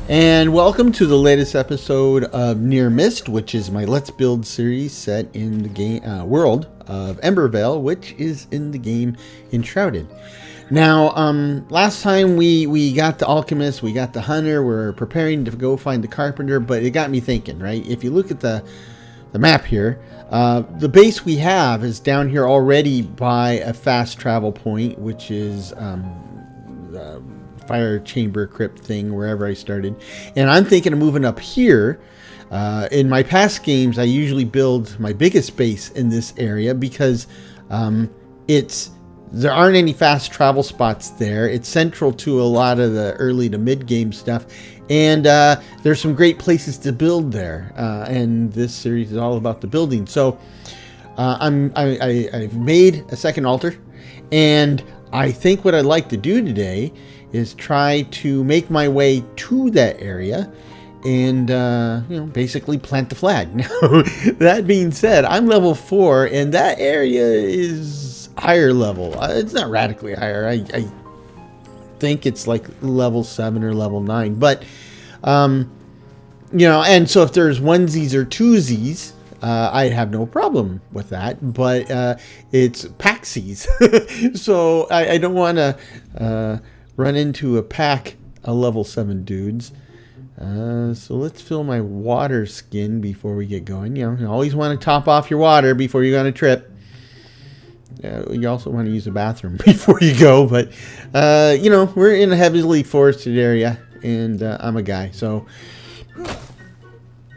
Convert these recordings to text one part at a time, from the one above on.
And welcome to the latest episode of Near Mist, which is my Let's Build series set in the game world of Embervale, which is in the game Enshrouded. Now, last time we got the alchemist, we got the hunter, we're preparing to go find the carpenter, but it got me thinking, right? If you look at the map here, the base we have is down here already by a fast travel point, which is fire chamber crypt thing wherever I started, and I'm thinking of moving up here. In my past games, I usually build my biggest base in this area because there aren't any fast travel spots there. It's central to a lot of the early to mid game stuff, and there's some great places to build there. And this series is all about the building. So I've made a second altar, and I think what I'd like to do today is try to make my way to that area and basically plant the flag. Now, that being said, I'm level 4 and that area is higher level. It's not radically higher. I think it's like level 7 or level 9, but and so if there's onesies or twosies, I have no problem with that, but it's packsies. So I don't want to run into a pack of level 7 dudes. So let's fill my water skin before we get going. You always want to top off your water before you go on a trip. You also want to use the bathroom before you go, but we're in a heavily forested area, and I'm a guy, so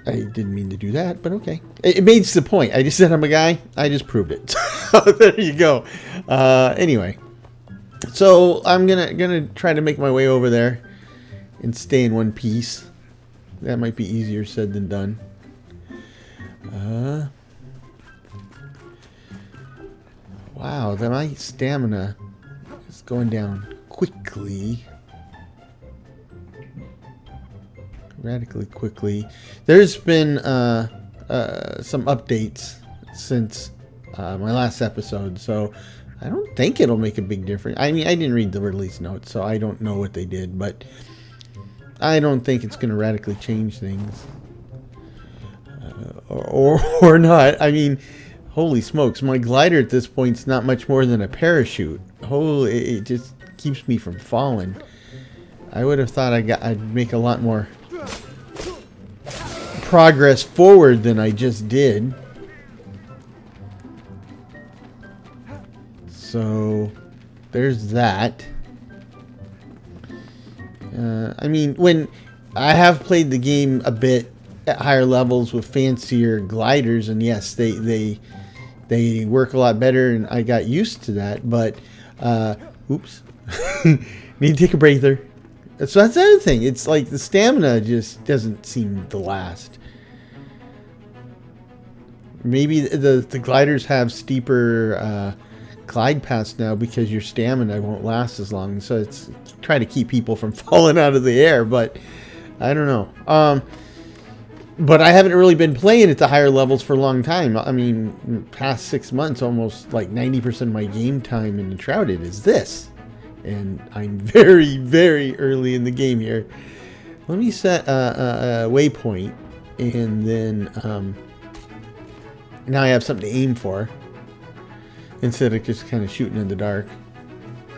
I didn't mean to do that, but okay. It makes the point. I just said I'm a guy. I just proved it. So there you go. Anyway, so I'm gonna try to make my way over there and stay in one piece. That might be easier said than done. Wow, my stamina is going down quickly. Radically quickly. There's been some updates since my last episode, so I don't think it'll make a big difference. I mean, I didn't read the release notes, so I don't know what they did, but I don't think it's going to radically change things. Or not. I mean, holy smokes, my glider at this point is not much more than a parachute. It just keeps me from falling. I would have thought I'd make a lot more progress forward than I just did. So there's that. I mean, when I have played the game a bit at higher levels with fancier gliders, and yes, they work a lot better, and I got used to that. But oops, need to take a breather. So that's the other thing. It's like the stamina just doesn't seem to last. Maybe the gliders have steeper glide paths now because your stamina won't last as long. So it's try to keep people from falling out of the air. But I don't know. But I haven't really been playing at the higher levels for a long time. I mean, past 6 months, almost like 90% of my game time in Enshrouded is this. And I'm very, very early in the game here. Let me set a waypoint, and then now I have something to aim for instead of just kind of shooting in the dark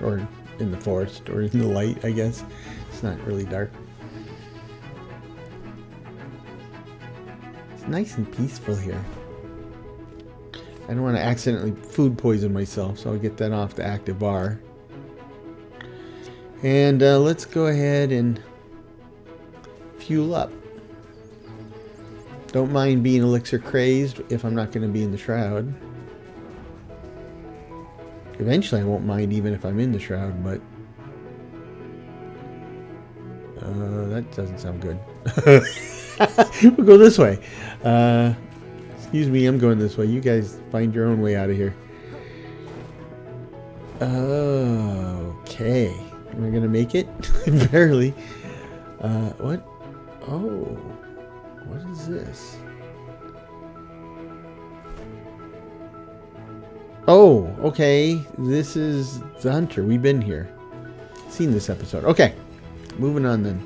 or in the forest or in the light, I guess. It's not really dark. It's nice and peaceful here. I don't want to accidentally food poison myself, so I'll get that off the active bar. And let's go ahead and fuel up. Don't mind being elixir crazed if I'm not going to be in the shroud. Eventually I won't mind even if I'm in the shroud, but that doesn't sound good. We'll go this way. Excuse me, I'm going this way. You guys find your own way out of here. Okay. Am I gonna make it? Barely. What? Oh. What is this? Oh, okay. This is the hunter. We've been here. Seen this episode. Okay. Moving on then.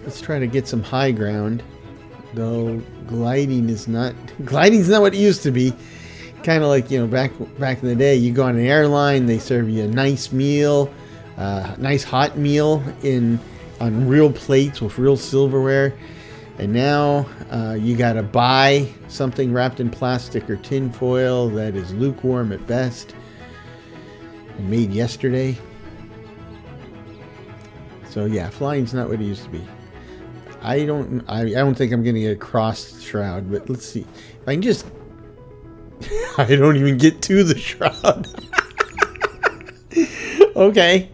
Let's try to get some high ground. Though gliding's not what it used to be. Kind of like, you know, back in the day, you go on an airline, they serve you a nice meal, nice hot meal on real plates with real silverware. And now you gotta buy something wrapped in plastic or tin foil that is lukewarm at best and made yesterday. So yeah, flying's not what it used to be. I don't think I'm gonna get across the shroud, but let's see. If I can just I don't even get to the shroud. Okay.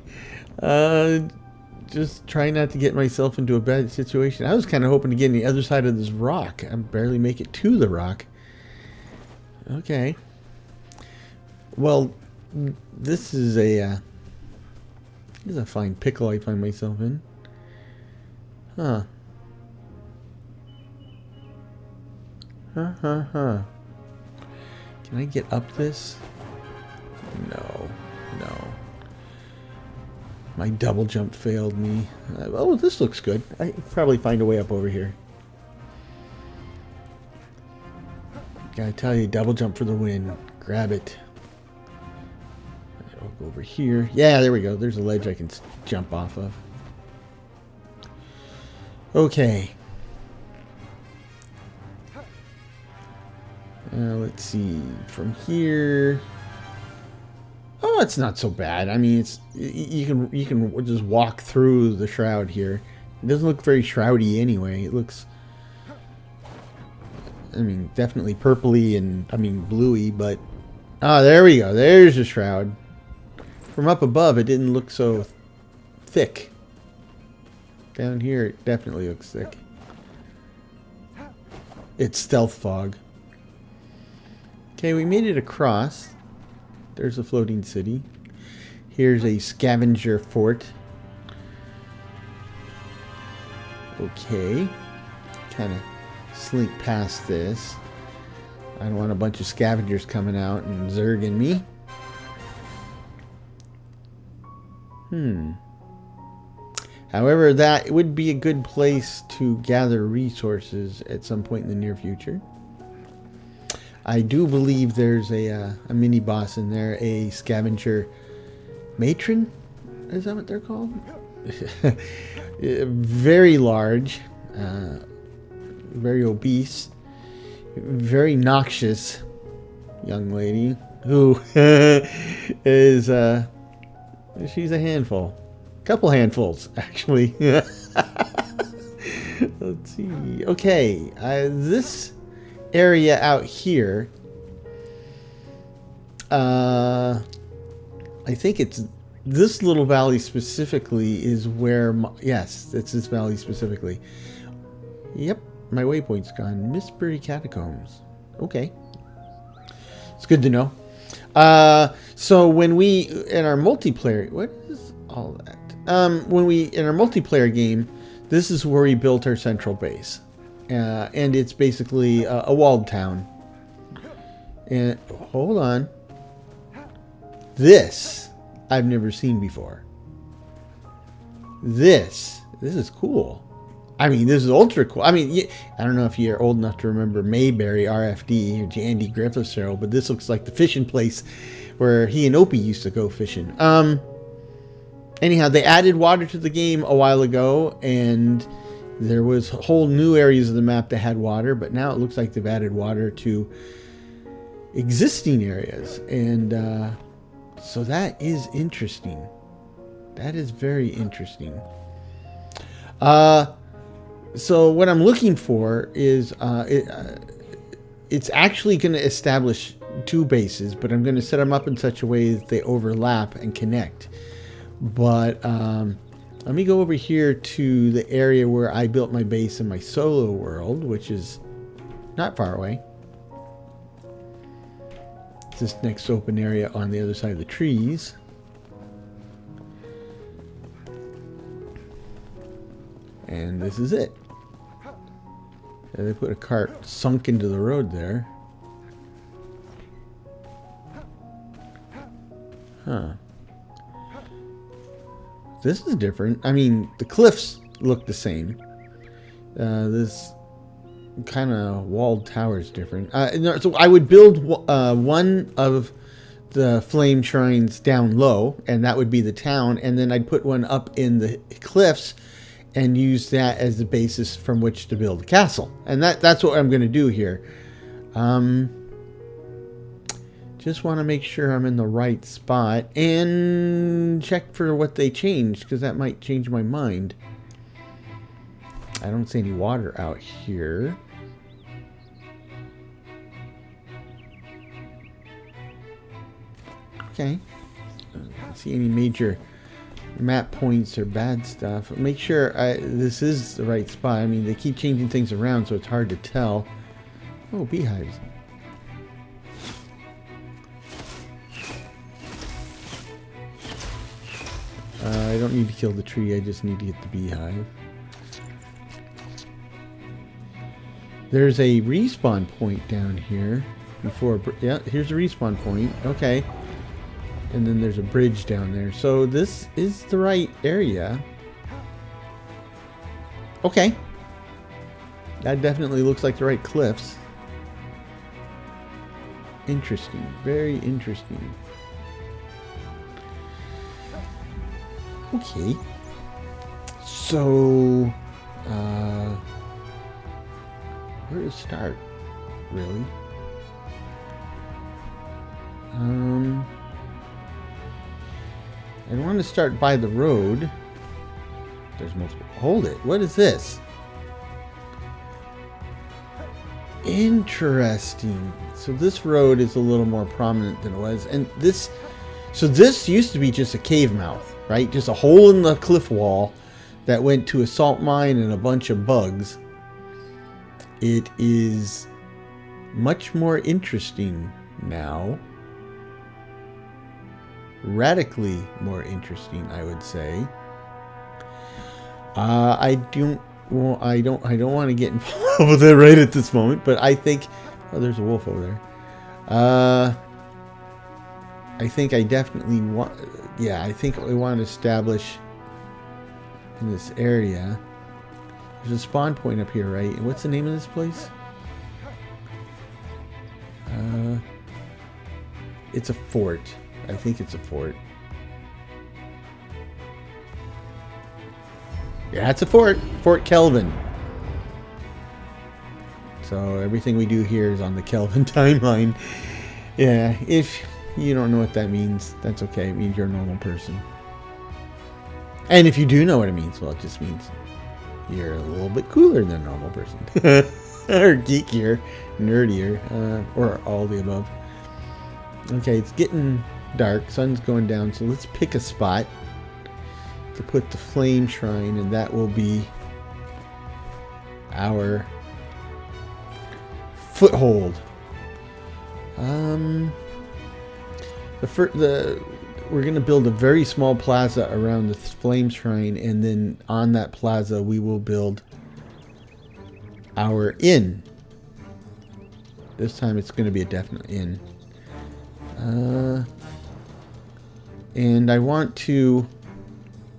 Just try not to get myself into a bad situation. I was kind of hoping to get on the other side of this rock. I barely make it to the rock. Okay. Well, this is a fine pickle I find myself in. Huh. Huh. Can I get up this? No. My double jump failed me. Oh, this looks good. I can probably find a way up over here. Gotta tell you, double jump for the win. Grab it. I'll go over here. Yeah, there we go. There's a ledge I can jump off of. Okay. Let's see. From here. Oh, it's not so bad. I mean, you can just walk through the shroud here. It doesn't look very shroudy anyway. It looks, I mean, definitely purpley and bluey, but there we go. There's the shroud. From up above, it didn't look so thick. Down here, it definitely looks thick. It's stealth fog. Okay, we made it across. There's a floating city. Here's a scavenger fort. Okay. Kind of slink past this. I don't want a bunch of scavengers coming out and zerging me. However, that would be a good place to gather resources at some point in the near future. I do believe there's a mini boss in there, a scavenger matron. Is that what they're called? Very large, very obese, very noxious young lady who is she's a handful, couple handfuls actually. Let's see. Okay, this area out here, I think it's this little valley specifically is where yes, it's this valley specifically. Yep, my waypoint's gone. Mistbury Catacombs. Okay, it's good to know. So when we in our multiplayer, what is all that? When we in our multiplayer game, this is where we built our central base. And it's basically a walled town. And hold on, this I've never seen before. This is cool. I mean, this is ultra cool. I mean, I don't know if you're old enough to remember Mayberry RFD or Andy Griffith's show, but this looks like the fishing place where he and Opie used to go fishing. Anyhow, they added water to the game a while ago, and there was whole new areas of the map that had water, but now it looks like they've added water to existing areas. And so that is interesting. That is very interesting. So what I'm looking for is it's actually going to establish two bases, but I'm going to set them up in such a way that they overlap and connect. But let me go over here to the area where I built my base in my solo world, which is not far away. It's this next open area on the other side of the trees. And this is it. And they put a cart sunk into the road there. Huh. this is different. I mean, the cliffs look the same. This kind of walled tower is different. No, so I would build one of the flame shrines down low, and that would be the town, and then I'd put one up in the cliffs and use that as the basis from which to build a castle. And that's what I'm going to do here. Just want to make sure I'm in the right spot and check for what they changed, because that might change my mind. I don't see any water out here. Okay. I don't see any major map points or bad stuff. Make sure this is the right spot. I mean, they keep changing things around, so it's hard to tell. Oh, beehives. I don't need to kill the tree. I just need to get the beehive. There's a respawn point down here. Before, yeah, here's a respawn point. Okay. And then there's a bridge down there. So this is the right area. Okay. That definitely looks like the right cliffs. Interesting. Very interesting. Okay. So, where to start? Really? I want to start by the road. There's multiple. Hold it. What is this? Interesting. So this road is a little more prominent than it was. And this... So this used to be just a cave mouth, right? Just a hole in the cliff wall that went to a salt mine and a bunch of bugs. It is much more interesting now. Radically more interesting, I would say. I don't want to get involved with it right at this moment, but I think... Oh, there's a wolf over there. I think I definitely want... Yeah, I think we want to establish in this area. There's a spawn point up here, right? And what's the name of this place? It's a fort. I think it's a fort. Yeah, it's a fort. Fort Kelvin. So everything we do here is on the Kelvin timeline. Yeah, if you don't know what that means, that's okay. It means you're a normal person. And if you do know what it means, well, it just means you're a little bit cooler than a normal person. Or geekier, nerdier, or all the above. Okay, it's getting dark. Sun's going down, so let's pick a spot to put the flame shrine, and that will be our foothold. We're going to build a very small plaza around the flame shrine, and then on that plaza we will build our inn. This time it's going to be a definite inn. And I want to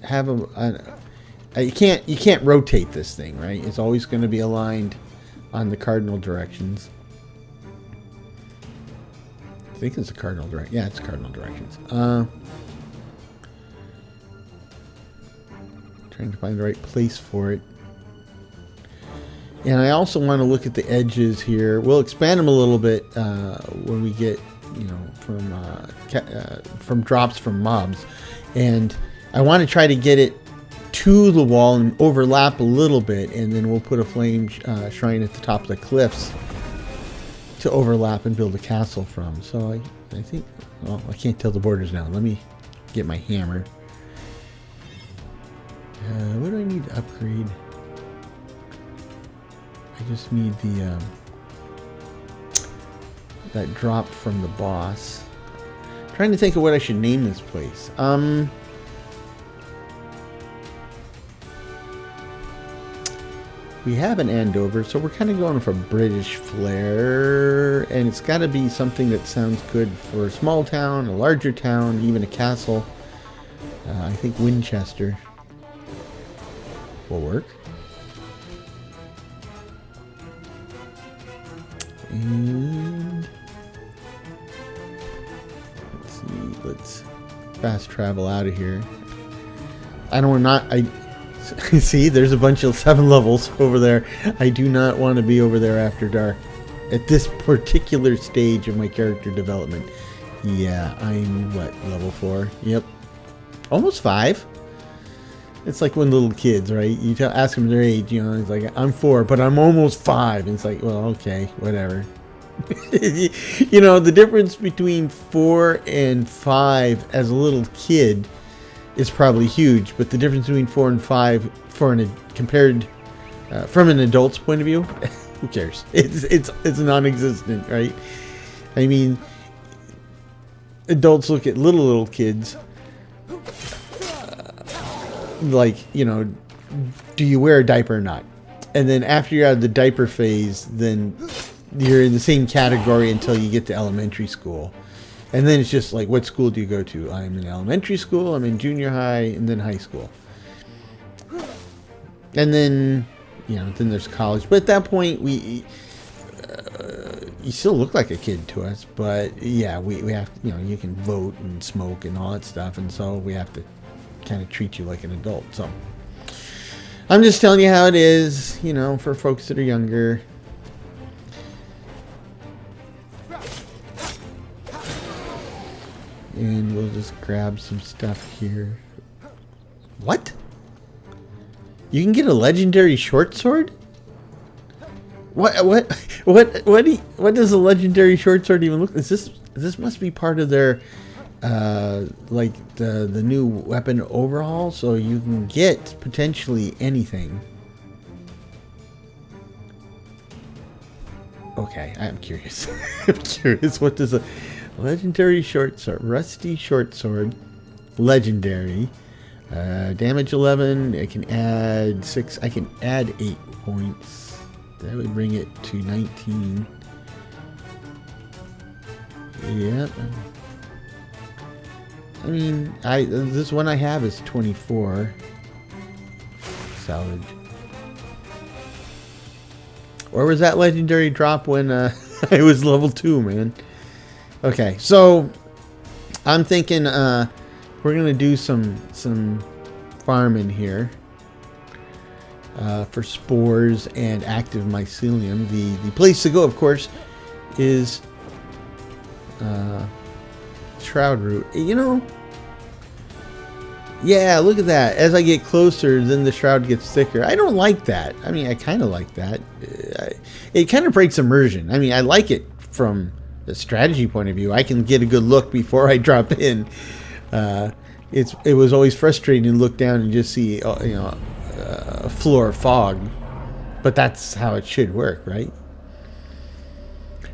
have you can't rotate this thing, right? It's always going to be aligned on the cardinal directions. I think it's a cardinal direct. Yeah, it's cardinal directions. Trying to find the right place for it. And I also want to look at the edges here. We'll expand them a little bit when we get, from drops from mobs. And I want to try to get it to the wall and overlap a little bit, and then we'll put a flame shrine at the top of the cliffs to overlap and build a castle from. So I think, well, I can't tell the borders now. Let me get my hammer. What do I need to upgrade? I just need the that drop from the boss. Trying to think of what I should name this place. We have an Andover, so we're kind of going for British flair, and it's got to be something that sounds good for a small town, a larger town, even a castle. I think Winchester will work. And let's see, let's fast travel out of here. I see there's a bunch of 7 levels over there. I do not want to be over there after dark at this particular stage of my character development. Yeah, I'm what, level 4? Yep. Almost 5. It's like when little kids, right? You ask them their age, you know, it's like, I'm 4, but I'm almost 5. And it's like, well, okay, whatever. You know, the difference between 4 and 5 as a little kid is probably huge, but the difference between 4 and 5 compared from an adult's point of view, who cares? It's non-existent, right? I mean, adults look at little kids like, you know, do you wear a diaper or not? And then after you're out of the diaper phase, then you're in the same category until you get to elementary school. And then it's just like, what school do you go to? I'm in elementary school, I'm in junior high, and then high school. And then, you know, then there's college. But at that point, you still look like a kid to us. But yeah, we have, you know, you can vote and smoke and all that stuff. And so we have to kind of treat you like an adult. So I'm just telling you how it is, you know, for folks that are younger. And we'll just grab some stuff here. What? You can get a legendary short sword? What does a legendary short sword even look? This must be part of their like the new weapon overhaul, so you can get potentially anything. Okay, I'm curious. I'm curious. What does a legendary short sword, rusty short sword, legendary, damage 11. I can add 6. I can add 8 points. That would bring it to 19. Yep. I mean, this one I have is 24. Salvage. Where was that legendary drop when I was level 2, man? Okay, so I'm thinking we're gonna do some farming here for spores and active mycelium. The place to go, of course, is Shroud Root. You know, yeah, look at that. As I get closer, then the shroud gets thicker. I don't like that. I mean, I kind of like that. It kind of breaks immersion. I mean, I like it from the strategy point of view. I can get a good look before I drop in. It was always frustrating to look down and just see, you know, a floor of fog. But that's how it should work, right?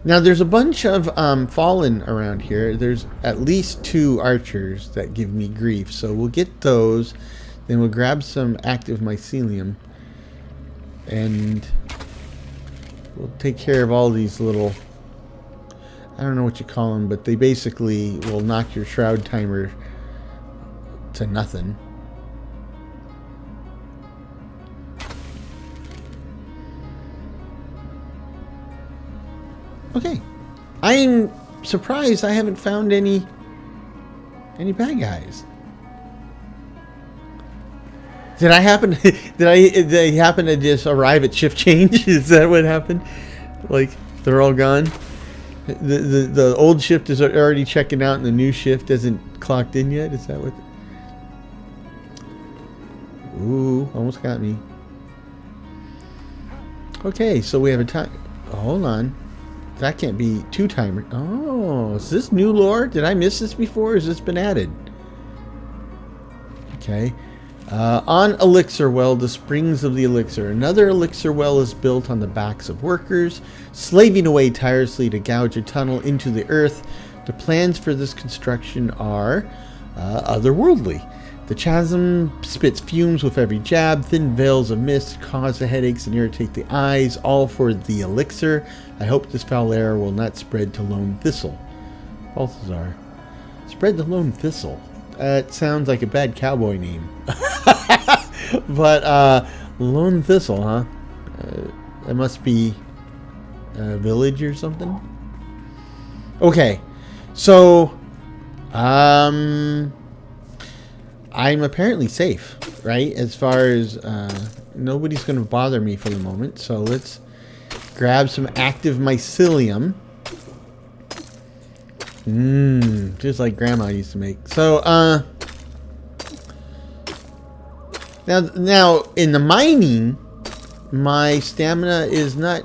Now, there's a bunch of fallen around here. There's at least 2 archers that give me grief. So we'll get those. Then we'll grab some active mycelium. And we'll take care of all these little, I don't know what you call them, but they basically will knock your shroud timer to nothing. Okay. I'm surprised I haven't found any bad guys. Did I happen to just arrive at shift change? Is that what happened? Like they're all gone? The old shift is already checking out and the new shift hasn't clocked in yet? Is that what? Ooh, almost got me. Okay, so we have a time. Hold on. That can't be 2 timer. Oh, is this new lore? Did I miss this before? Or has this been added? Okay. On Elixir Well, the springs of the elixir. Another elixir well is built on the backs of workers, slaving away tirelessly to gouge a tunnel into the earth. The plans for this construction are otherworldly. The chasm spits fumes with every jab. Thin veils of mist cause the headaches and irritate the eyes, all for the elixir. I hope this foul air will not spread to lone thistle. Balthazar. Spread the lone thistle. It sounds like a bad cowboy name. But Lone Thistle, huh? That must be a village or something. Okay, so I'm apparently safe, right? As far as nobody's going to bother me for the moment. So let's grab some active mycelium. Just like Grandma used to make. So now in the mining, my stamina is not.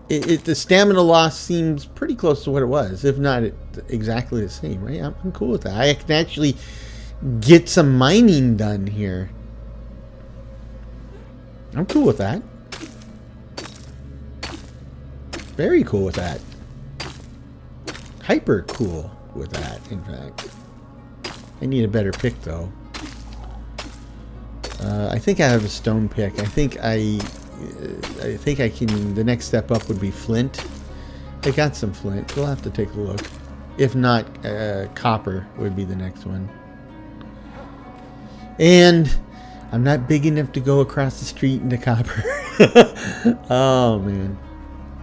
The stamina loss seems pretty close to what it was, if not exactly the same, right? I'm cool with that. I can actually get some mining done here. I'm cool with that. Very cool with that. Hyper cool with that, in fact. I need a better pick, though. I think I have a stone pick. I think I can. The next step up would be flint. I got some flint. We'll have to take a look. If not, copper would be the next one. And I'm not big enough to go across the street into copper. Oh man,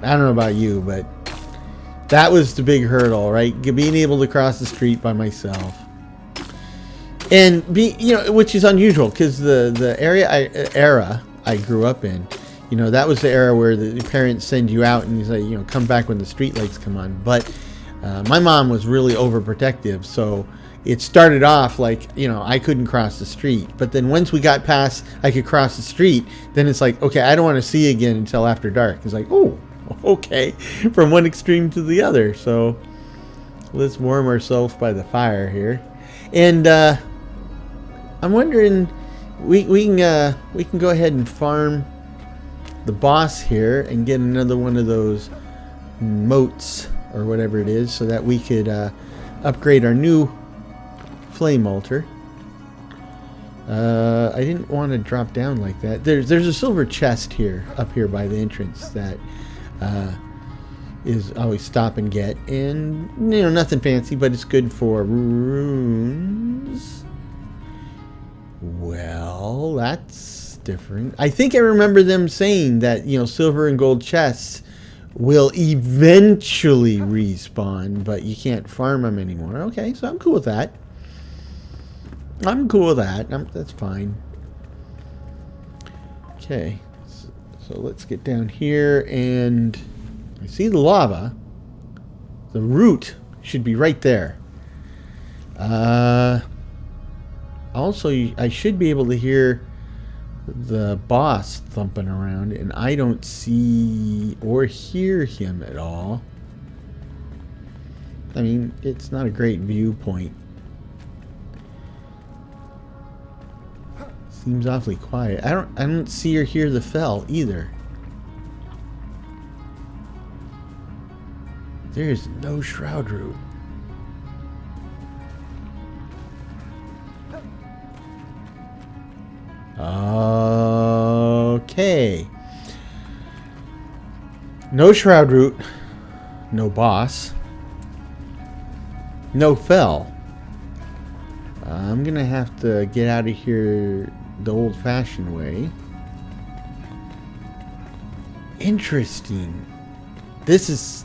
I don't know about you, but that was the big hurdle, right? Being able to cross the street by myself. And which is unusual because the era I grew up in, that was the era where the parents send you out and you say, come back when the street lights come on. But my mom was really overprotective, so it started off like, I couldn't cross the street. But then once we got past, I could cross the street, then it's like, okay, I don't want to see you again until after dark. It's like, oh, okay, from one extreme to the other. So let's warm ourselves by the fire here. And I'm wondering, we can go ahead and farm the boss here and get another one of those moats or whatever it is, so that we could upgrade our new flame altar. I didn't want to drop down like that. There's a silver chest here, up here by the entrance, that is always stop and get, and nothing fancy, but it's good for runes. Well, that's different. I think I remember them saying that, silver and gold chests will eventually respawn, but you can't farm them anymore. Okay, so I'm cool with that. That's fine. Okay, so let's get down here, and I see the lava. The root should be right there. Also, I should be able to hear the boss thumping around, and I don't see or hear him at all. I mean, it's not a great viewpoint. Seems awfully quiet. I don't see or hear the fell either. There's no shroud root. Okay. No shroud root. No boss. No fell. I'm gonna have to get out of here the old-fashioned way. Interesting. This is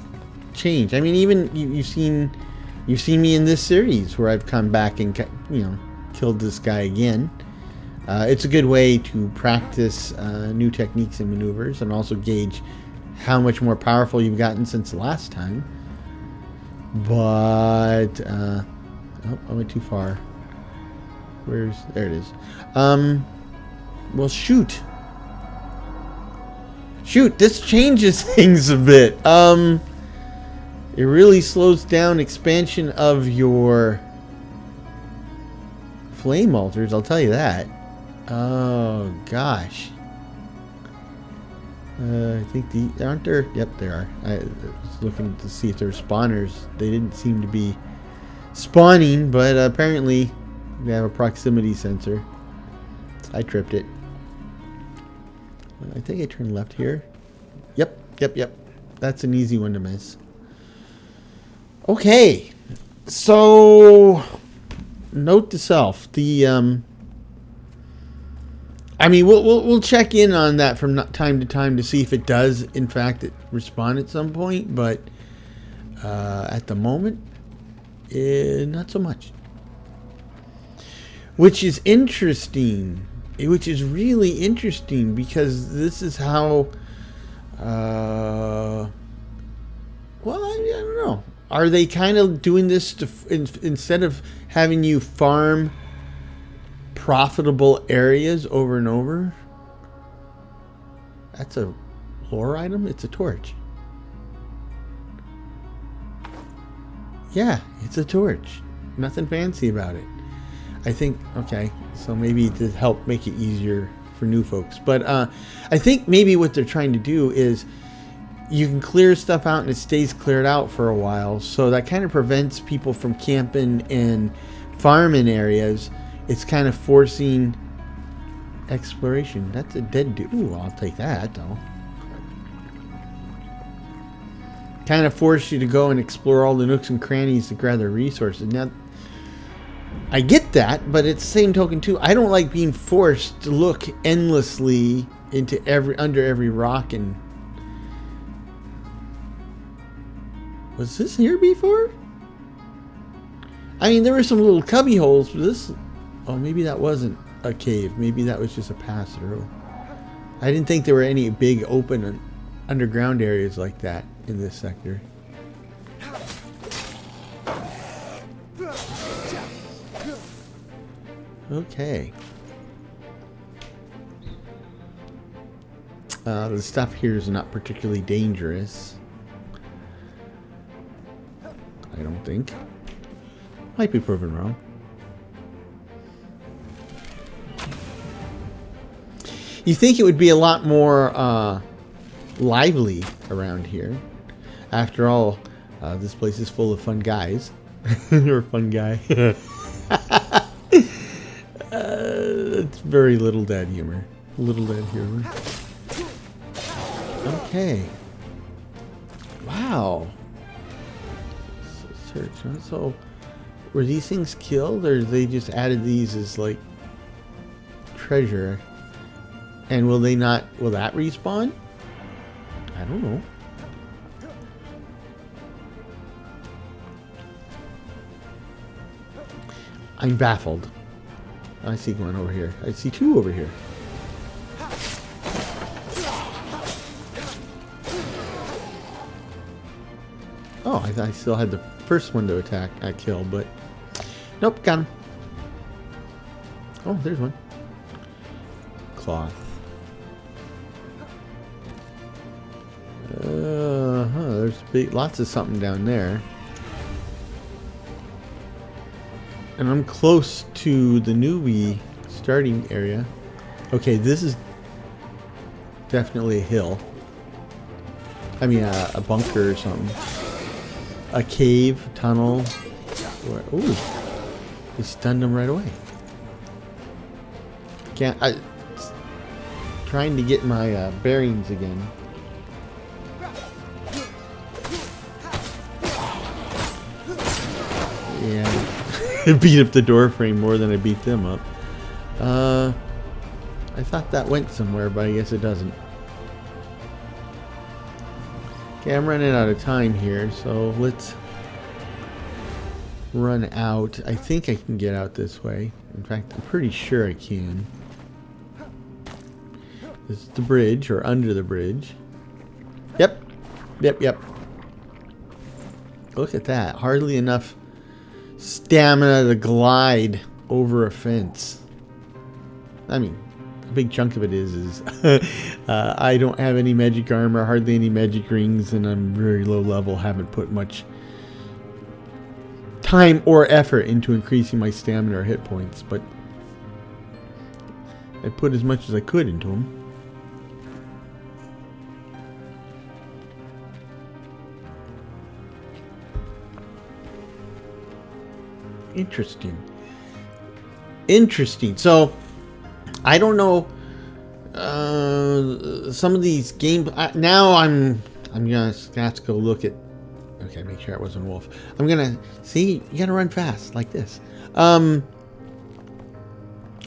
change. I mean, even you've seen me in this series where I've come back and killed this guy again. It's a good way to practice new techniques and maneuvers, and also gauge how much more powerful you've gotten since the last time. But oh, I went too far. There it is. Well, shoot, this changes things a bit. It really slows down expansion of your flame altars, I'll tell you that. Oh gosh. I think aren't there? Yep, there are. I was looking to see if there's spawners. They didn't seem to be spawning, but apparently they have a proximity sensor. I tripped it. I think I turned left here. Yep. That's an easy one to miss. Okay, so note to self: the I mean, we'll check in on that from time to time to see if it does, in fact, respond at some point. But at the moment, not so much. Which is interesting. Which is really interesting because this is how. Well, I don't know. Are they kind of doing this to instead of having you farm profitable areas over and over? That's a lore item? It's a torch. Yeah, it's a torch. Nothing fancy about it. I think, okay, so maybe to help make it easier for new folks. But I think maybe what they're trying to do is you can clear stuff out and it stays cleared out for a while. So that kind of prevents people from camping and farming areas. It's kind of forcing exploration. That's a dead dude. Ooh, I'll take that though. Kind of force you to go and explore all the nooks and crannies to grab their resources. Now, I get that, but at the same token too, I don't like being forced to look endlessly into under every rock. And was this here before? I mean, there were some little cubby holes, but this, oh, maybe that wasn't a cave. Maybe that was just a pass through. I didn't think there were any big open underground areas like that in this sector. Okay. The stuff here is not particularly dangerous. I don't think. Might be proven wrong. You think it would be a lot more lively around here. After all, this place is full of fun guys. You're a fun guy. It's very little dad humor. Little dad humor. Okay. Wow. Search. Huh? So, were these things killed, or they just added these as like treasure? And will they not? Will that respawn? I don't know. I'm baffled. I see one over here. I see two over here. Oh, I thought I still had the first one to attack. I killed, but nope, got him. Oh, there's one. Cloth. There's lots of something down there. And I'm close to the newbie starting area. Okay, this is definitely a hill. I mean, a bunker or something. A cave, tunnel. Ooh, he stunned him right away. Trying to get my bearings again. Yeah. I beat up the door frame more than I beat them up. I thought that went somewhere, but I guess it doesn't. Okay, I'm running out of time here, so let's run out. I think I can get out this way. In fact, I'm pretty sure I can. This is the bridge, or under the bridge. Yep. Yep. Look at that. Hardly enough stamina to glide over a fence. I mean, a big chunk of it is I don't have any magic armor, hardly any magic rings, and I'm very low level. Haven't put much time or effort into increasing my stamina or hit points, but I put as much as I could into them. Interesting. So, I don't know. Some of these games. Now I'm gonna have to go look at. Okay, make sure it wasn't a wolf. I'm gonna see. You gotta run fast like this. I'm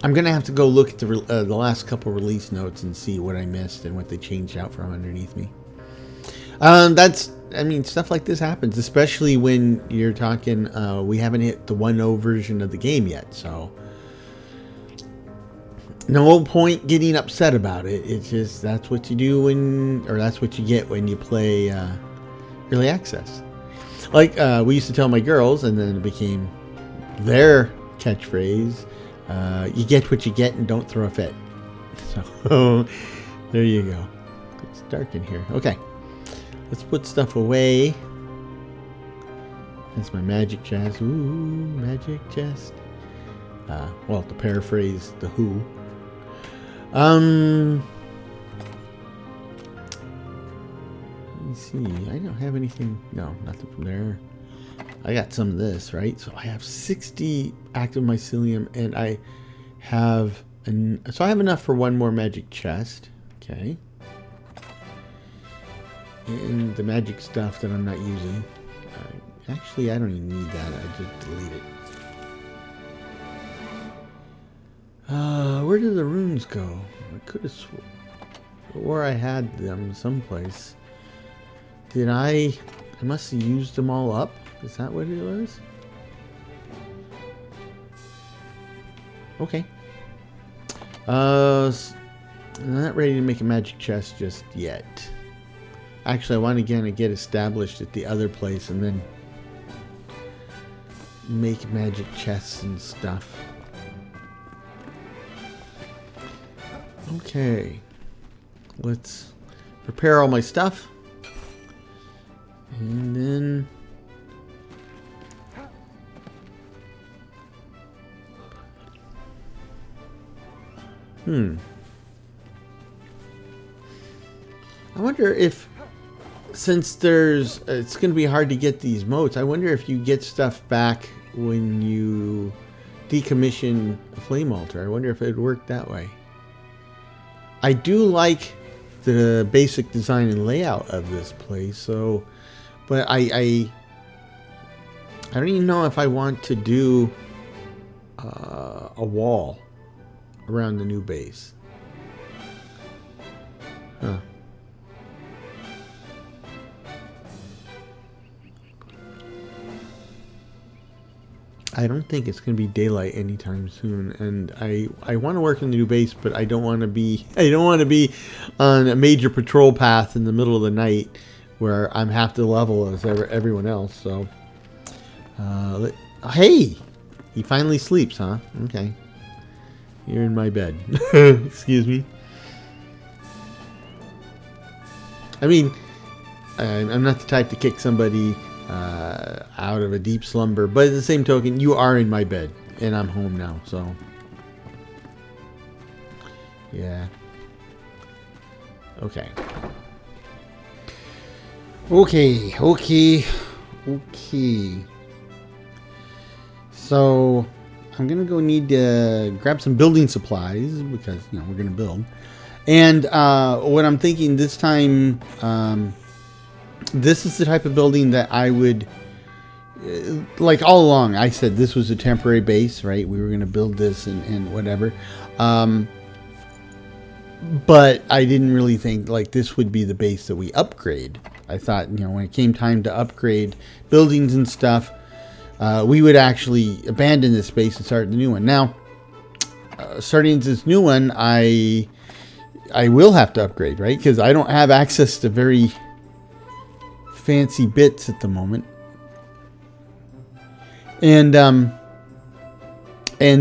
gonna have to go look at the last couple release notes and see what I missed and what they changed out from underneath me. I mean, stuff like this happens, especially when you're talking. We haven't hit the 1.0 version of the game yet, so no point getting upset about it. It's just that's what you do or that's what you get when you play early access. Like we used to tell my girls, and then it became their catchphrase. You get what you get and don't throw a fit. So there you go. It's dark in here. Okay, let's put stuff away. That's my magic chest. Ooh, magic chest. Well, to paraphrase the Who. Let me see. I don't have anything. No, nothing from there. I got some of this, right? So I have 60 active mycelium, and I have so I have enough for one more magic chest. Okay. And the magic stuff that I'm not using. Actually, I don't even need that. I just delete it. Where did the runes go? I could have swore I had them someplace. Did I must have used them all up. Is that what it was? Okay. I'm not ready to make a magic chest just yet. Actually, I want to get established at the other place and then make magic chests and stuff. Okay. Let's prepare all my stuff. And then I wonder if, since it's going to be hard to get these motes, I wonder if you get stuff back when you decommission a flame altar. I wonder if it would work that way. I do like the basic design and layout of this place, so, but I don't even know if I want to do a wall around the new base. Huh. I don't think it's going to be daylight anytime soon, and I want to work in the new base, but I don't want to be on a major patrol path in the middle of the night where I'm half the level as everyone else. So, hey, he finally sleeps, huh? Okay, you're in my bed. Excuse me. I mean, I'm not the type to kick somebody out of a deep slumber, but at the same token, you are in my bed and I'm home now, so yeah. Okay. So I'm gonna go need to grab some building supplies because we're gonna build. And what I'm thinking this time, this is the type of building that I would, like all along, I said this was a temporary base, right? We were going to build this and whatever. But I didn't really think like this would be the base that we upgrade. I thought, when it came time to upgrade buildings and stuff, we would actually abandon this base and start the new one. Now, starting this new one, I will have to upgrade, right? Because I don't have access to very fancy bits at the moment, and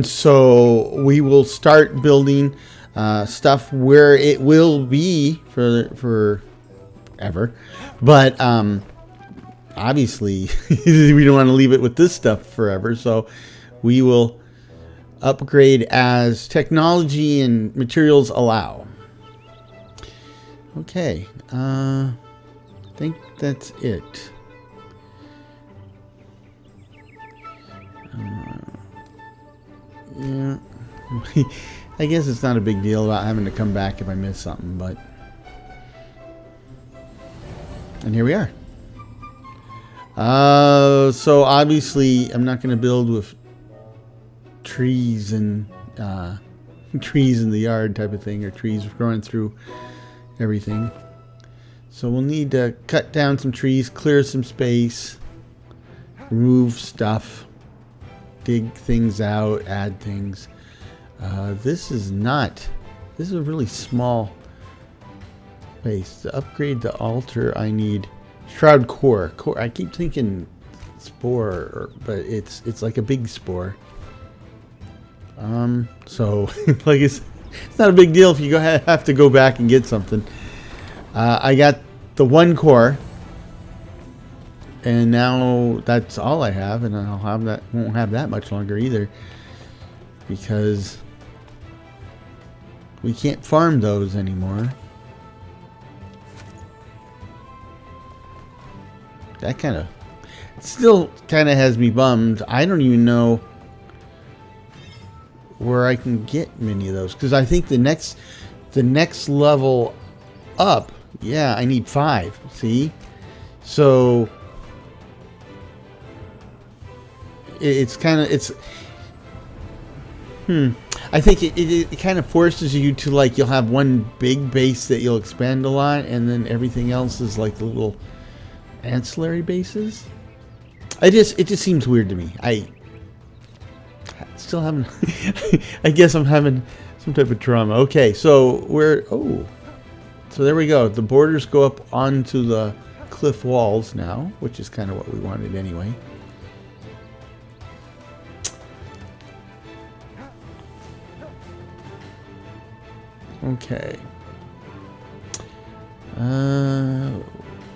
so we will start building stuff where it will be for ever, but obviously we don't want to leave it with this stuff forever, so we will upgrade as technology and materials allow. Okay, I think that's it. Yeah, I guess it's not a big deal about having to come back if I miss something, but... And here we are. So obviously I'm not going to build with trees and trees in the yard type of thing, or trees growing through everything. So we'll need to cut down some trees, clear some space, remove stuff, dig things out, add things. This is a really small space. To upgrade the altar, I need shroud core. I keep thinking spore, but it's like a big spore. So like it's not a big deal if you have to go back and get something. I got the one core, and now that's all I have, and won't have that much longer either, because we can't farm those anymore. That still kind of has me bummed. I don't even know where I can get many of those, because I think the next level up, yeah, I need 5. See, so it's I think it kind of forces you to, like, you'll have one big base that you'll expand a lot, and then everything else is like little ancillary bases. It just seems weird to me. I still haven't I guess I'm having some type of trauma. Okay, so so there we go. The borders go up onto the cliff walls now, which is kind of what we wanted anyway. Okay.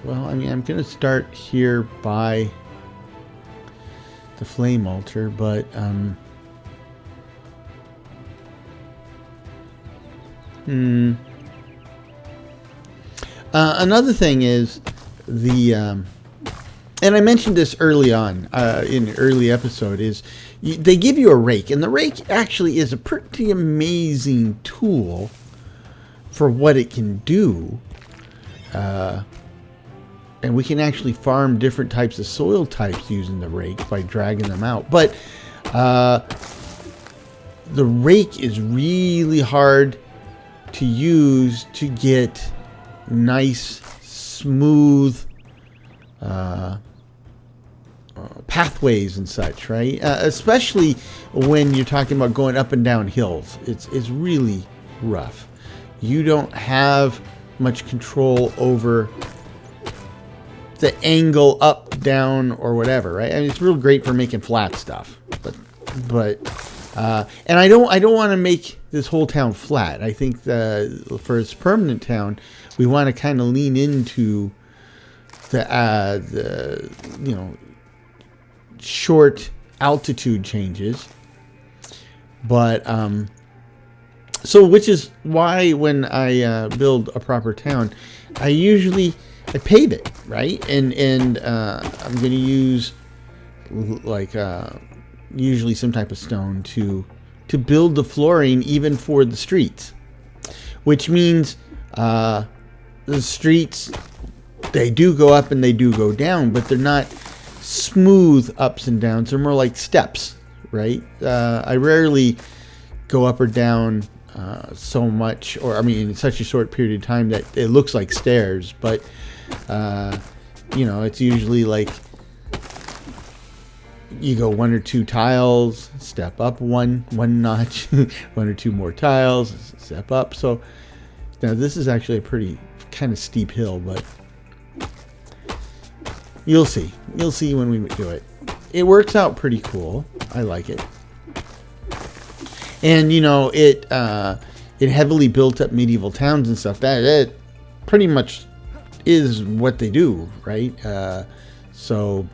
Well, I mean, I'm going to start here by the flame altar, but another thing is and I mentioned this early on in the early episode, is they give you a rake, and the rake actually is a pretty amazing tool for what it can do. And we can actually farm different types of soil types using the rake by dragging them out. But the rake is really hard to use to get nice, smooth pathways and such, right? Especially when you're talking about going up and down hills. It's really rough. You don't have much control over the angle up, down, or whatever, right? I mean, it's real great for making flat stuff, but and I don't want to make this whole town flat. I think for its permanent town, we want to kind of lean into the short altitude changes, but so which is why when I build a proper town, I pave it, right? And I'm going to use like usually some type of stone to build the flooring even for the streets, which means the streets, they do go up and they do go down, but they're not smooth ups and downs. They're more like steps, right? I rarely go up or down so much, or I mean in such a short period of time that it looks like stairs, but it's usually like you go 1 or 2 tiles, step up one notch, 1 or 2 more tiles, step up. So now this is actually a pretty kind of steep hill, but you'll see when we do it. It works out pretty cool. I like it. And it heavily built up medieval towns and stuff. That pretty much is what they do, right? So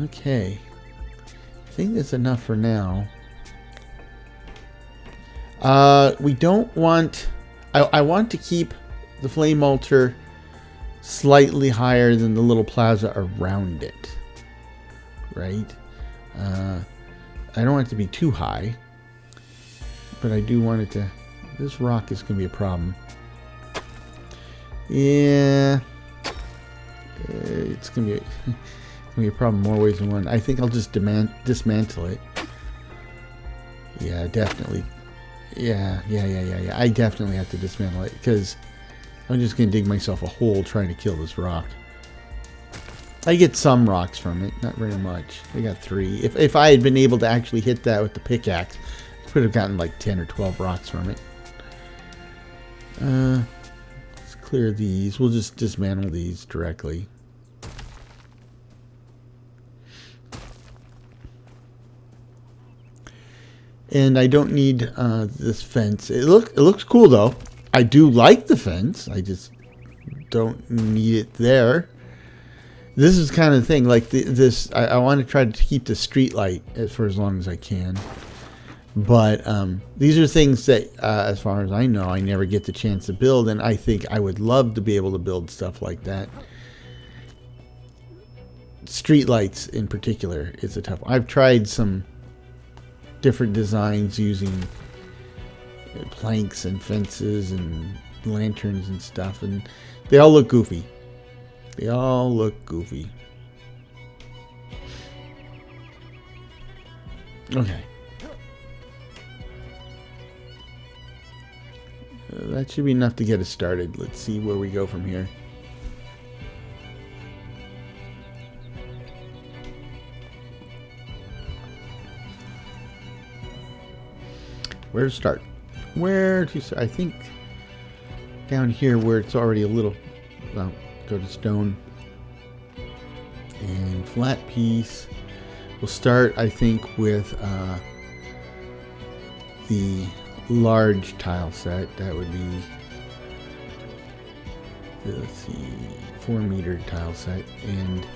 okay, I think that's enough for now. We don't want. I want to keep the flame altar slightly higher than the little plaza around it, right? I don't want it to be too high, but I do want it to. This rock is going to be a problem. Yeah. It's gonna be a problem more ways than one. I think I'll just dismantle it. Yeah, definitely. Yeah. I definitely have to dismantle it because I'm just gonna dig myself a hole trying to kill this rock. I get some rocks from it, not very much. I got 3. If I had been able to actually hit that with the pickaxe, I could have gotten like 10 or 12 rocks from it. Let's clear these. We'll just dismantle these directly. And I don't need this fence. It looks cool though. I do like the fence. I just don't need it there. This is kind of the thing. Like I want to try to keep the street light for as long as I can. But these are things that, as far as I know, I never get the chance to build. And I think I would love to be able to build stuff like that. Street lights in particular is a tough one. I've tried some different designs using planks and fences and lanterns and stuff, and they all look goofy. They all look goofy. Okay. That should be enough to get us started. Let's see where we go from here. Where to start? Where to start? I think down here where it's already a little... Well, go to stone. And flat piece. We'll start, I think, with the large tile set. That would be... Let's see... 4-meter tile set. And...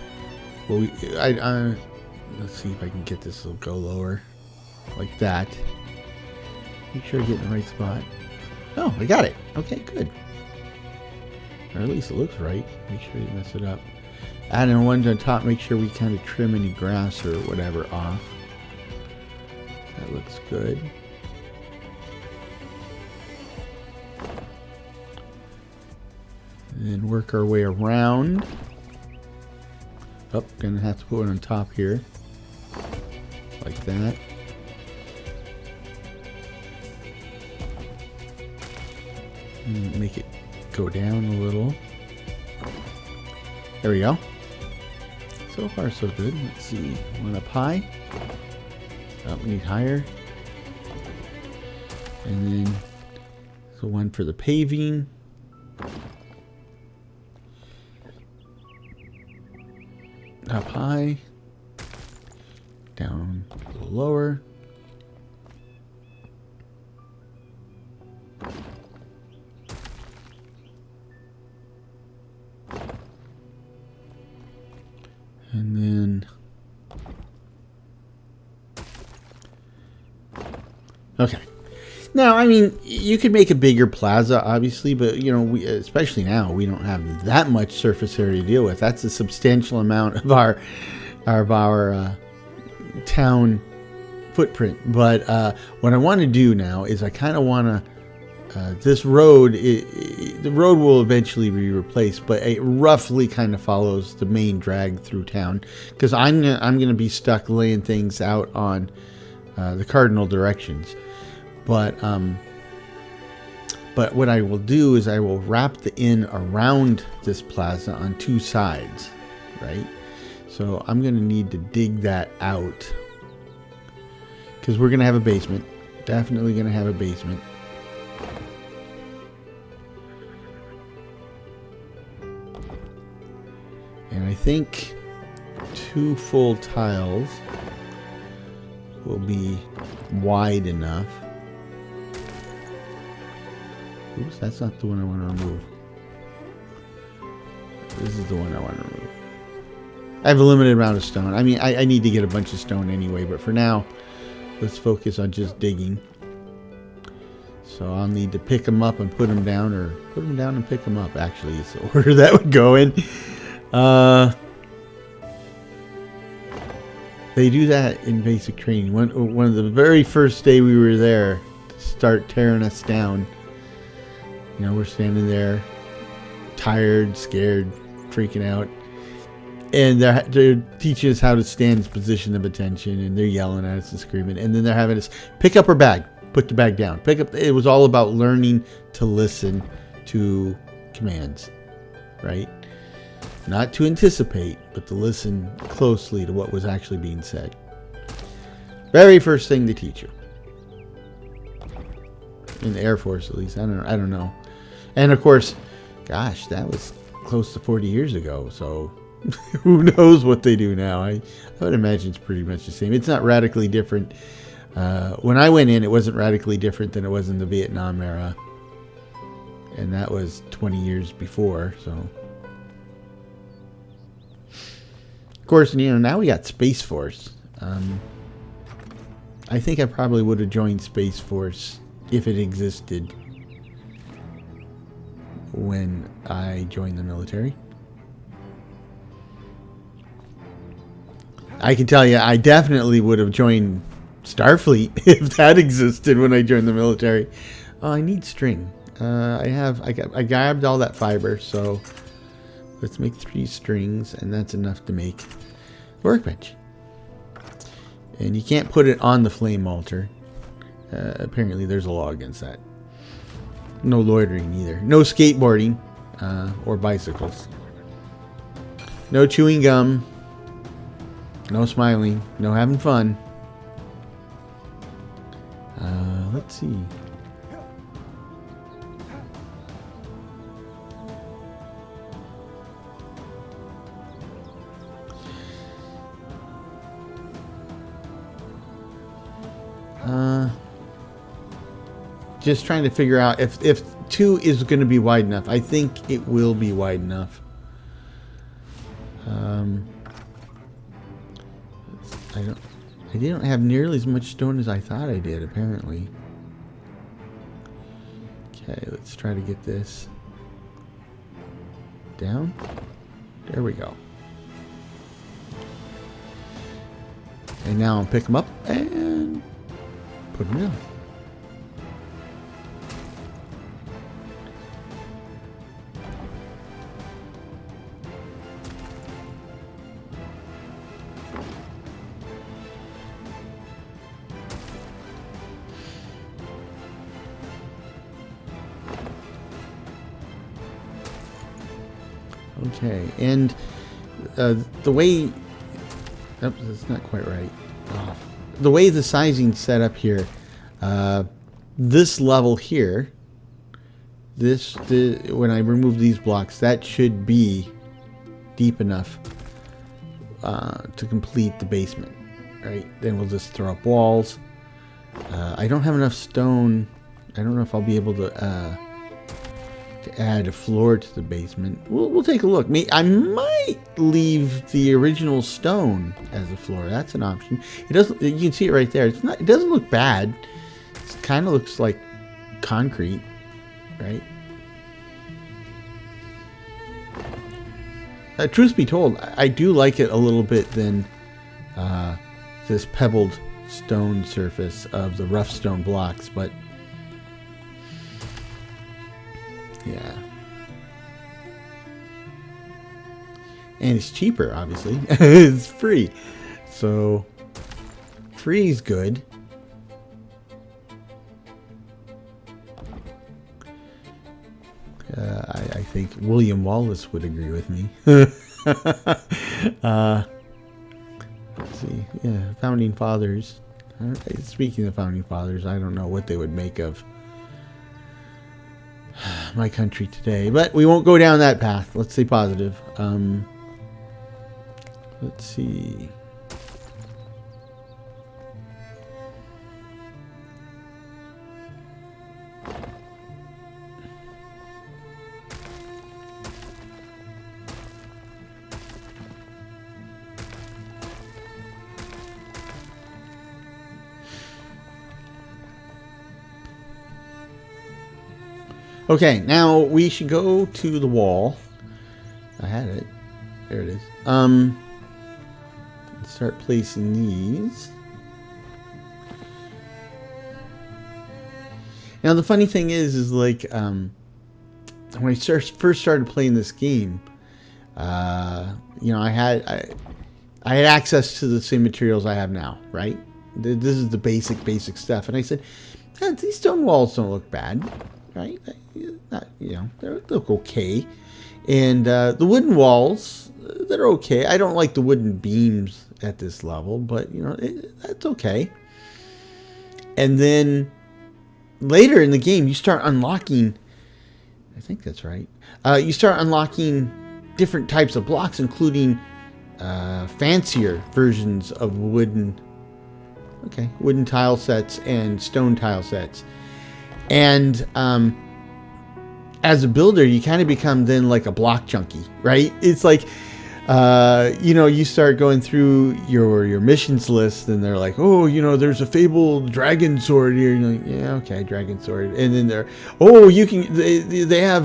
Well, let's see if I can get this to go lower. Like that. Make sure I get in the right spot. Oh, I got it. Okay, good. Or at least it looks right. Make sure you mess it up. Adding one on top, make sure we kind of trim any grass or whatever off. That looks good. And then work our way around. Oh, gonna have to put one on top here. Like that. Make it go down a little. There we go. So far so good. Let's see. One up high. Oh, we need higher. And then the one for the paving. Up high. Down a little lower. And then, okay. Now, I mean, you could make a bigger plaza, obviously, but you know, especially now, we don't have that much surface area to deal with. That's a substantial amount of our town footprint. But what I want to do now is I kind of want to. This road, the road will eventually be replaced, but it roughly kind of follows the main drag through town because I'm gonna be stuck laying things out on the cardinal directions. But what I will do is I will wrap the inn around this plaza on 2 sides, right? So I'm gonna need to dig that out because we're gonna have a basement. Definitely gonna have a basement. And I think 2 full tiles will be wide enough. Oops, that's not the one I want to remove. This is the one I want to remove. I have a limited amount of stone. I mean, I need to get a bunch of stone anyway, but for now, let's focus on just digging. So I'll need to pick them up and put them down, or put them down and pick them up, actually, is the order that would go in. They do that in basic training. One of the very first day we were there, to start tearing us down. You know, we're standing there, tired, scared, freaking out. And they're teaching us how to stand in position of attention, and they're yelling at us and screaming. And then they're having us pick up our bag, put the bag down, pick up. It was all about learning to listen to commands, right? Not to anticipate, but to listen closely to what was actually being said. Very first thing they teach you. In the Air Force, at least. I don't know. And of course, gosh, that was close to 40 years ago, so who knows what they do now. I would imagine it's pretty much the same. It's not radically different. When I went in, it wasn't radically different than it was in the Vietnam era. And that was 20 years before, so. Of course, now we got Space Force. I think I probably would have joined Space Force if it existed when I joined the military. I can tell you, I definitely would have joined Starfleet if that existed when I joined the military. Oh, I need string. I grabbed all that fiber, so let's make 3 strings, and that's enough to make a workbench. And you can't put it on the flame altar. Apparently, there's a law against that. No loitering either. No skateboarding or bicycles. No chewing gum. No smiling. No having fun. Let's see. Just trying to figure out if 2 is going to be wide enough. I think it will be wide enough. I didn't have nearly as much stone as I thought I did, apparently. Okay, let's try to get this down. There we go. And now I'll pick them up and put them down. Okay, and the way... Oops, that's not quite right. Oh. The way the sizing's set up here, this level here, when I remove these blocks, that should be deep enough to complete the basement, right? Then we'll just throw up walls. I don't have enough stone. I don't know if I'll be able to add a floor to the basement. We'll take a look. I might leave the original stone as a floor. That's an option. It doesn't. You can see it right there. It's not. It doesn't look bad. It kind of looks like concrete, right? Truth be told, I do like it a little bit than this pebbled stone surface of the rough stone blocks, but yeah. And it's cheaper, obviously. It's free. So, free is good. I think William Wallace would agree with me. Let's see. Yeah, Founding Fathers. Speaking of Founding Fathers, I don't know what they would make of my country today, but we won't go down that path. Let's stay positive. Let's see. Okay, now we should go to the wall. I had it. There it is. Start placing these. Now the funny thing is like when I first started playing this game, you know, I had access to the same materials I have now, right? This is the basic stuff. And I said, these stone walls don't look bad, right? Not, you know, they look okay. And the wooden walls, they're okay. I don't like the wooden beams at this level, but, you know, that's okay. And then later in the game, you start unlocking, I think that's right, you start unlocking different types of blocks, including fancier versions of wooden tile sets and stone tile sets. And as a builder, you kind of become then like a block junkie, right? It's like, you know, you start going through your missions list, and they're like, oh, you know, there's a fabled dragon sword here. And you're like, yeah, okay, dragon sword. And then you can, they have,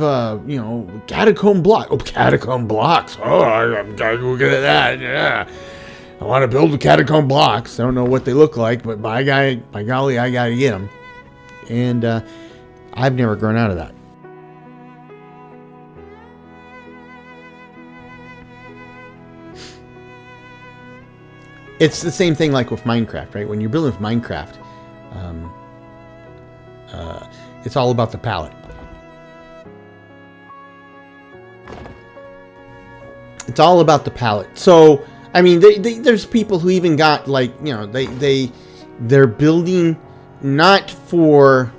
you know, catacomb block. Oh, catacomb blocks. Oh, I'm gotta go get that. Yeah. I want to build the catacomb blocks. I don't know what they look like, but by golly, I gotta get them. And I've never grown out of that. It's the same thing like with Minecraft, right? When you're building with Minecraft, it's all about the palette. It's all about the palette. So, I mean, there's people who even got, like, you know, they're building not for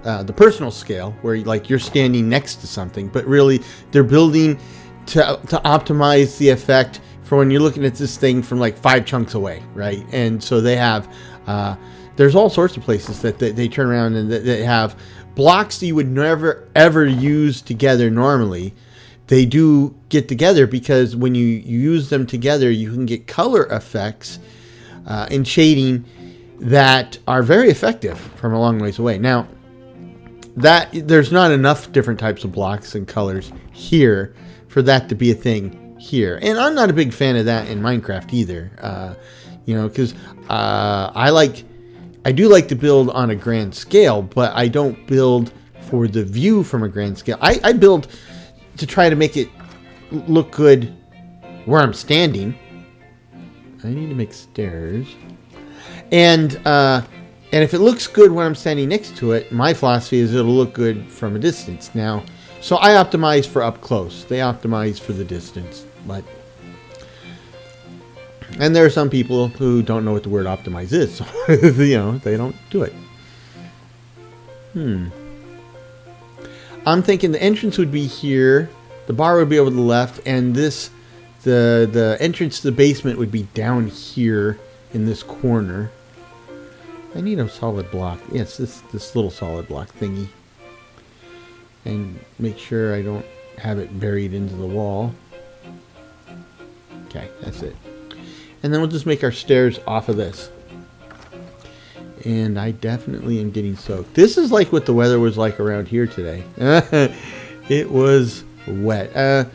the personal scale, where like you're standing next to something, but really they're building to optimize the effect for when you're looking at this thing from like 5 chunks away, right? And so they have, there's all sorts of places that they turn around and they have blocks that you would never ever use together normally. They do get together because when you use them together, you can get color effects and shading that are very effective from a long ways away. Now, that there's not enough different types of blocks and colors here for that to be a thing here, and I'm not a big fan of that in Minecraft either. You know, because I do like to build on a grand scale, but I don't build for the view from a grand scale. I build to try to make it look good where I'm standing. I need to make stairs, and if it looks good when I'm standing next to it, my philosophy is it'll look good from a distance. Now, so I optimize for up close. They optimize for the distance. But, and there are some people who don't know what the word optimize is, so you know, they don't do it. I'm thinking the entrance would be here, the bar would be over to the left, and the entrance to the basement would be down here in this corner. I need a solid block. Yes, this little solid block thingy, and make sure I don't have it buried into the wall. Okay, that's it. And then we'll just make our stairs off of this. And I definitely am getting soaked. This is like what the weather was like around here today. It was wet.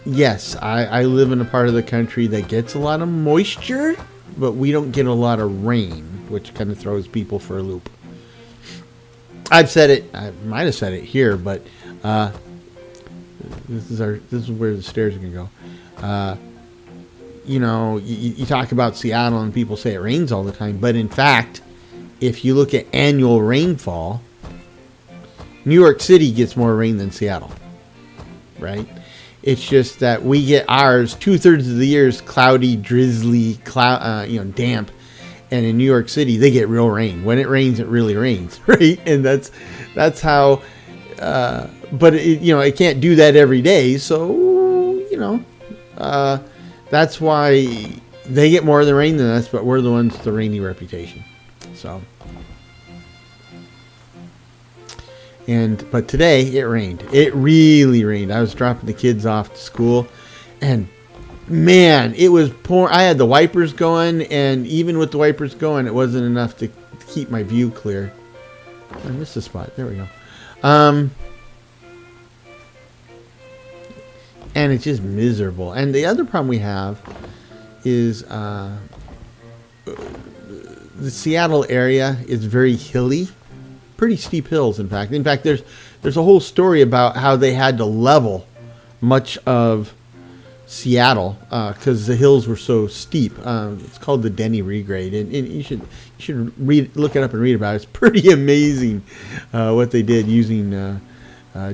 Yes, I live in a part of the country that gets a lot of moisture, but we don't get a lot of rain, which kind of throws people for a loop. I've said it. I might have said it here, but this is where the stairs are gonna go. You know, you talk about Seattle and people say it rains all the time, but in fact, if you look at annual rainfall, New York City gets more rain than Seattle, right? It's just that we get ours 2/3 of the year is cloudy, drizzly, damp, and in New York City they get real rain. When it rains, it really rains, right? And that's how. But it can't do that every day, so that's why they get more of the rain than us, but we're the ones with the rainy reputation. So, but today it rained. It really rained. I was dropping the kids off to school, and man, it was pouring. I had the wipers going, and even with the wipers going, it wasn't enough to keep my view clear. I missed a spot. There we go. And it's just miserable. And the other problem we have is the Seattle area is very hilly, pretty steep hills. In fact, there's a whole story about how they had to level much of Seattle because the hills were so steep. It's called the Denny regrade, and you should look it up and read about it. It's pretty amazing what they did using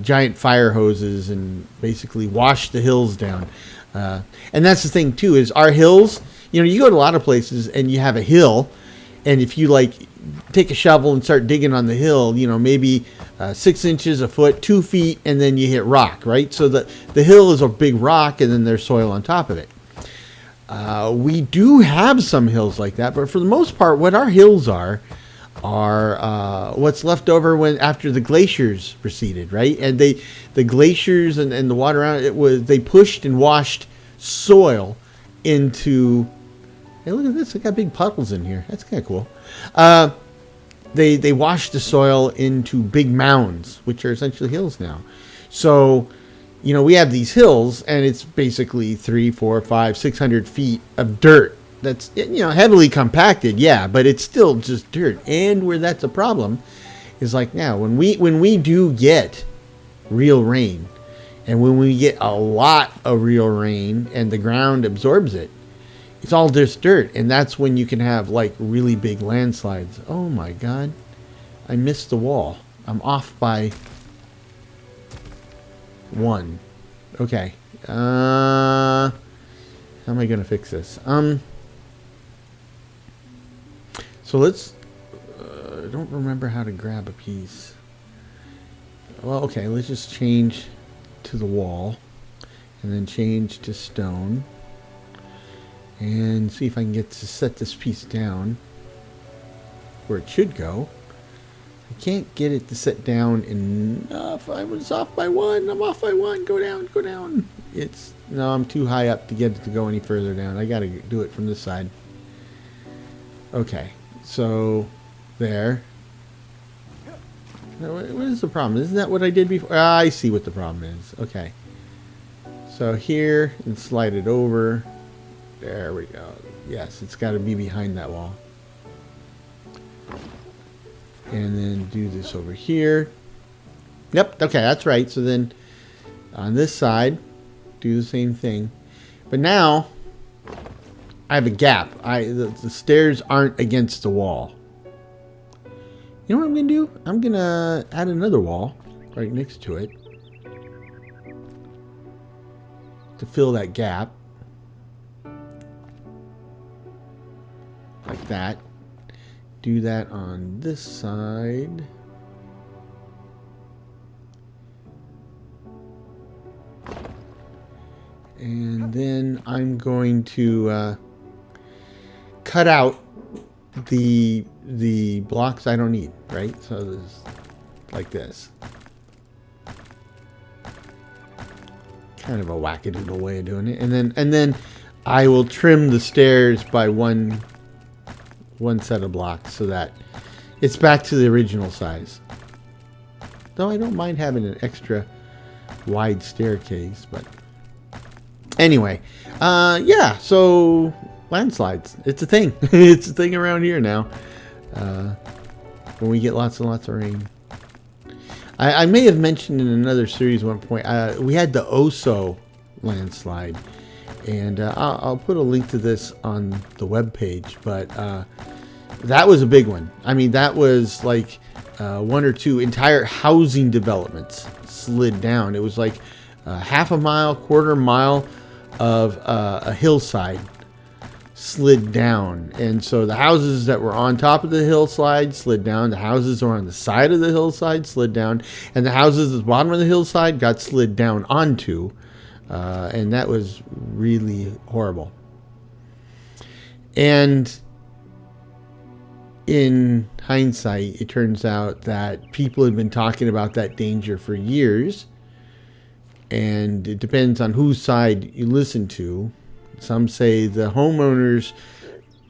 giant fire hoses and basically washed the hills down. And that's the thing too, is our hills. You know, you go to a lot of places and you have a hill, and if you like take a shovel and start digging on the hill, you know, maybe 6 inches, a foot, 2 feet, and then you hit rock, right? So the hill is a big rock, and then there's soil on top of it. We do have some hills like that, but for the most part, what our hills are what's left over after the glaciers receded, right? And the glaciers and the water around they pushed and washed soil into. Hey, look at this! I got big puddles in here. That's kind of cool. They washed the soil into big mounds, which are essentially hills now. So, you know, we have these hills, and it's basically 300, 400, 500, 600 feet of dirt. That's, you know, heavily compacted, yeah, but it's still just dirt. And where that's a problem is like now, when we do get real rain, and when we get a lot of real rain, and the ground absorbs it, it's all just dirt, and that's when you can have like really big landslides. Oh my God, I missed the wall. I'm off by 1. Okay. How am I gonna fix this? So let's. I don't remember how to grab a piece. Well, okay. Let's just change to the wall, and then change to stone. And see if I can get to set this piece down where it should go. I can't get it to set down enough. I was off by 1. I'm off by 1. Go down, go down. No, I'm too high up to get it to go any further down. I gotta do it from this side. Okay, so there. What is the problem? Isn't that what I did before? I see what the problem is. Okay. So here, and slide it over. There we go. Yes, it's got to be behind that wall. And then do this over here. Yep, okay, that's right. So then on this side, do the same thing. But now I have a gap. The stairs aren't against the wall. You know what I'm going to do? I'm going to add another wall right next to it to fill that gap. Like that. Do that on this side. And then I'm going to cut out the blocks I don't need, right? So there's like this. Kind of a wackadoodle way of doing it. And then I will trim the stairs by one set of blocks so that it's back to the original size. Though I don't mind having an extra wide staircase, but anyway, yeah, so landslides, it's a thing. It's a thing around here now. When we get lots and lots of rain. I may have mentioned in another series at one point, we had the Oso landslide, and I'll put a link to this on the webpage, but that was a big one. I mean, that was like 1 or 2 entire housing developments slid down. It was like half a mile, quarter mile of a hillside slid down. And so the houses that were on top of the hillside slid down. The houses that were on the side of the hillside slid down. And the houses at the bottom of the hillside got slid down onto. And that was really horrible. And in hindsight, it turns out that people had been talking about that danger for years. And it depends on whose side you listen to. Some say the homeowners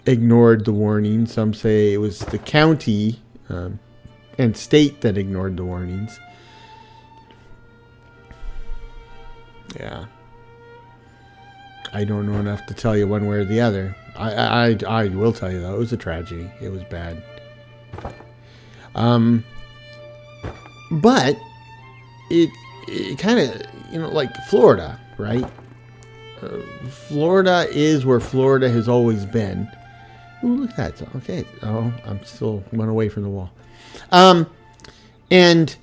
ignored the warning. Some say it was the county and state that ignored the warnings. Yeah. I don't know enough to tell you one way or the other. I will tell you, though, it was a tragedy. It was bad. But it kind of, like Florida, right? Florida is where Florida has always been. Ooh, look at that. Okay. Oh, I'm still one away from the wall. And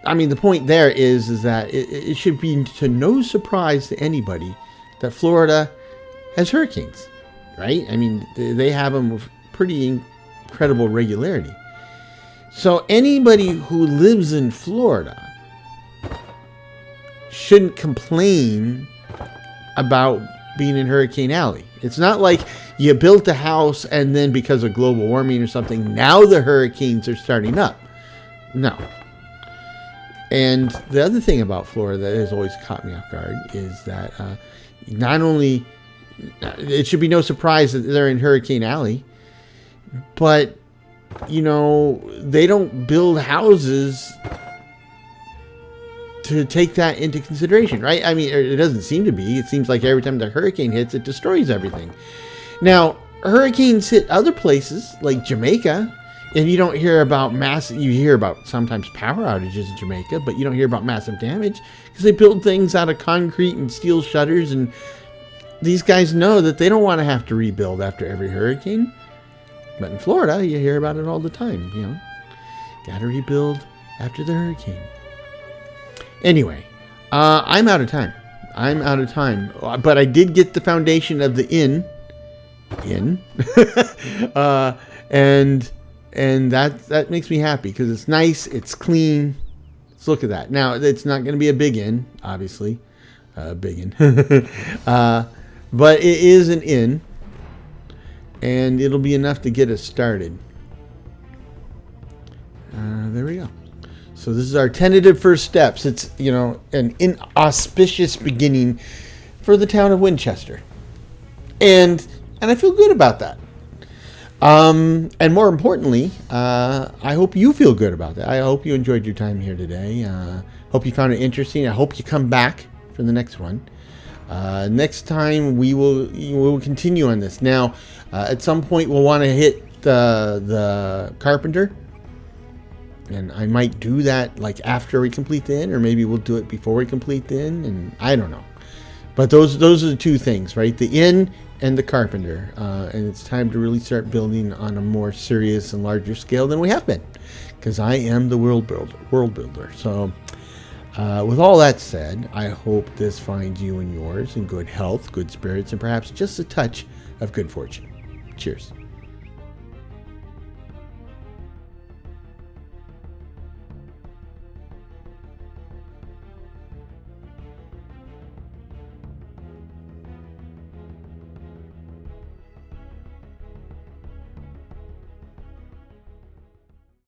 I mean, the point there is that it should be to no surprise to anybody that Florida has hurricanes, right? I mean, they have them with pretty incredible regularity. So anybody who lives in Florida shouldn't complain about being in Hurricane Alley. It's not like you built a house and then because of global warming or something, now the hurricanes are starting up. No. And the other thing about Florida that has always caught me off guard is that not only, it should be no surprise that they're in Hurricane Alley, but, they don't build houses to take that into consideration, right? I mean, it doesn't seem to be. It seems like every time the hurricane hits, it destroys everything. Now, hurricanes hit other places like Jamaica, and you don't hear about you hear about sometimes power outages in Jamaica, but you don't hear about massive damage because they build things out of concrete and steel shutters, and these guys know that they don't want to have to rebuild after every hurricane. But in Florida, you hear about it all the time, Got to rebuild after the hurricane. Anyway, I'm out of time. But I did get the foundation of the inn. And that makes me happy because it's nice, it's clean. Let's look at that. Now, it's not going to be a big inn, obviously. Big inn. But it is an inn. And it'll be enough to get us started. There we go. So this is our tentative first steps. It's, an inauspicious beginning for the town of Winchester. And I feel good about that. And more importantly, I hope you feel good about that. I hope you enjoyed your time here today. Hope you found it interesting. I hope you come back for the next one. Next time we will continue on this. Now, at some point we'll want to hit the carpenter. And I might do that like after we complete the inn, or maybe we'll do it before we complete the inn, and I don't know. But those are the two things, right? The inn and the carpenter. And it's time to really start building on a more serious and larger scale than we have been, because I am the world builder. So with all that said, I hope this finds you and yours in good health, good spirits, and perhaps just a touch of good fortune. Cheers.